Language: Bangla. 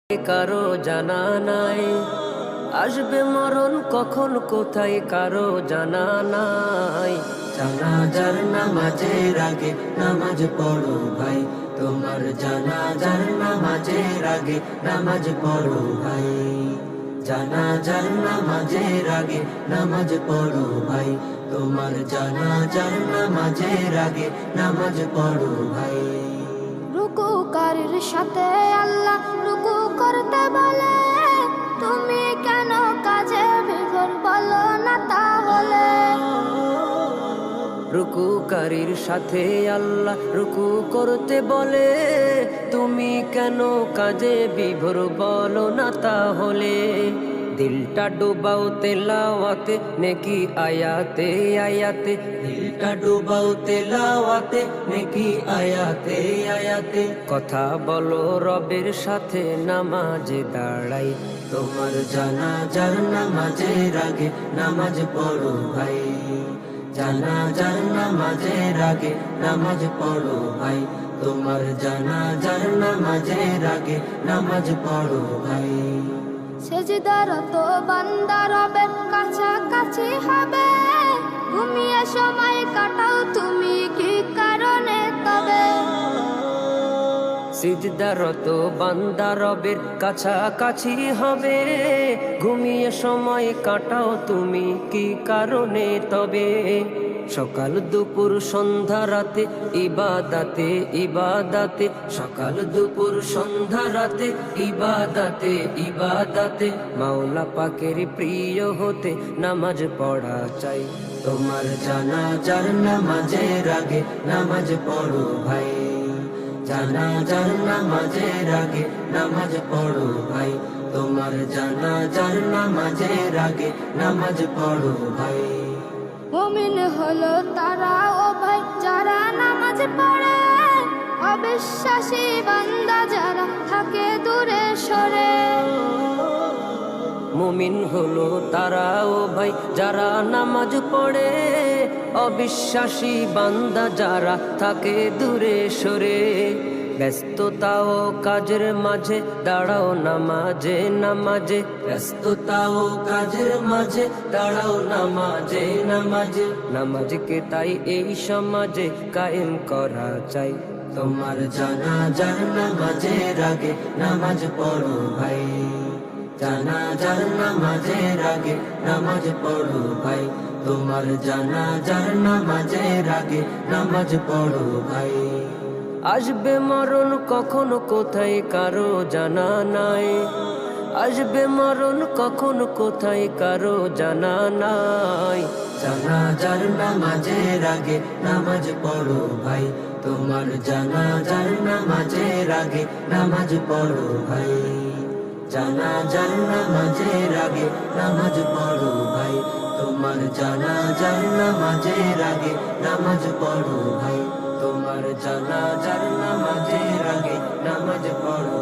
কারো জানা নাই, আসবে মরণ কখন কোথায় কারো জানা নাই। জানাজার নামাজের আগে নামাজ পড়ো ভাই, তোমার জানাজার নামাজের আগে নামাজ পড়ো ভাই। জানাজার নামাজের আগে নামাজ পড়ো ভাই, তোমার জানাজার নামাজের আগে নামাজ পড়ো ভাই। রুকুকারীর সাথে আল্লাহ রুকু করতে বলে, তুমি কেন কাজে বিভোর বলো না তাহলে। রুকুকারীর সাথে আল্লাহ রুকু করতে বলে, তুমি কেন কাজে বিভোর বলো না তাহলে। দিলটা ডুবাও তেলাওয়াতে নেকি আয়াতে আয়াতে, দিলটা ডুবাও তেলাওয়াতে নেকি আয়াতে আয়াতে। কথা বলো রবের সাথে নামাজে দাঁড়াই। তোমার জানাজার নামাজের আগে নামাজ পড়ো ভাই, জানাজার নামাজের আগে নামাজ পড়ো ভাই, তোমার জানাজার নামাজের আগে নামাজ পড়ো ভাই। সেজদারত বান্দা রবের কাছাকাছি হবে, ঘুমিয়ে সময় কাটাও তুমি কি কারণে তবে। সিজদারত বান্দা রবের কাছাকাছি হবে, ঘুমিয়ে সময় কাটাও তুমি কি কারণে তবে। সকাল দুপুর সন্ধ্যা রাতে ইবাদাতে ইবাদাতে, সকাল দুপুর সন্ধ্যা রাতে ইবাদাতে ইবাদাতে, মাওলা পাকের প্রিয় হতে নামাজ পড়া চাই। তোমার জানাজার নামাজের আগে নামাজ পড়ো ভাই, জানাজার নামাজের আগে নামাজ পড়ো ভাই, তোমার জানাজার নামাজের আগে নামাজ পড়ো ভাই। মুমিন হলো তারা ও ভাই যারা নামাজ পড়ে, অবিশ্বাসী বান্দা যারা থাকে দূরে সরে। মুমিন হলো তারা ও ভাই যারা নামাজ পড়ে, অবিশ্বাসী বান্দা যারা থাকে দূরে সরে। ব্যস্ততা ও কাজের মাঝে দাঁড়াও নামাজে নামাজে, ব্যস্ততা ও কাজের মাঝে দাঁড়াও নামাজে নামাজে। নামাজকে তাই এই সমাজে কায়েম করা চাই। তোমার জানাজার নামাজের আগে নামাজ পড়ো ভাই, জানাজার নামাজের আগে নামাজ পড়ো ভাই, তোমার জানাজার নামাজের আগে নামাজ পড়ো ভাই। আসবে মরণ কখন কোথায় কারো জানা নাই, আসবে মরণ কখন কোথায় কারো জানা নাই। জানাজার নামাজের আগে নামাজ পড়ো ভাই, তোমার জানাজার নামাজের আগে নামাজ পড়ো ভাই। জানাজার নামাজের আগে নামাজ পড়ো ভাই, তোমার জানাজার নামাজের আগে নামাজ পড়ো ভাই, তোমার জানাজার নামাজের আগে নামাজ পড়ো।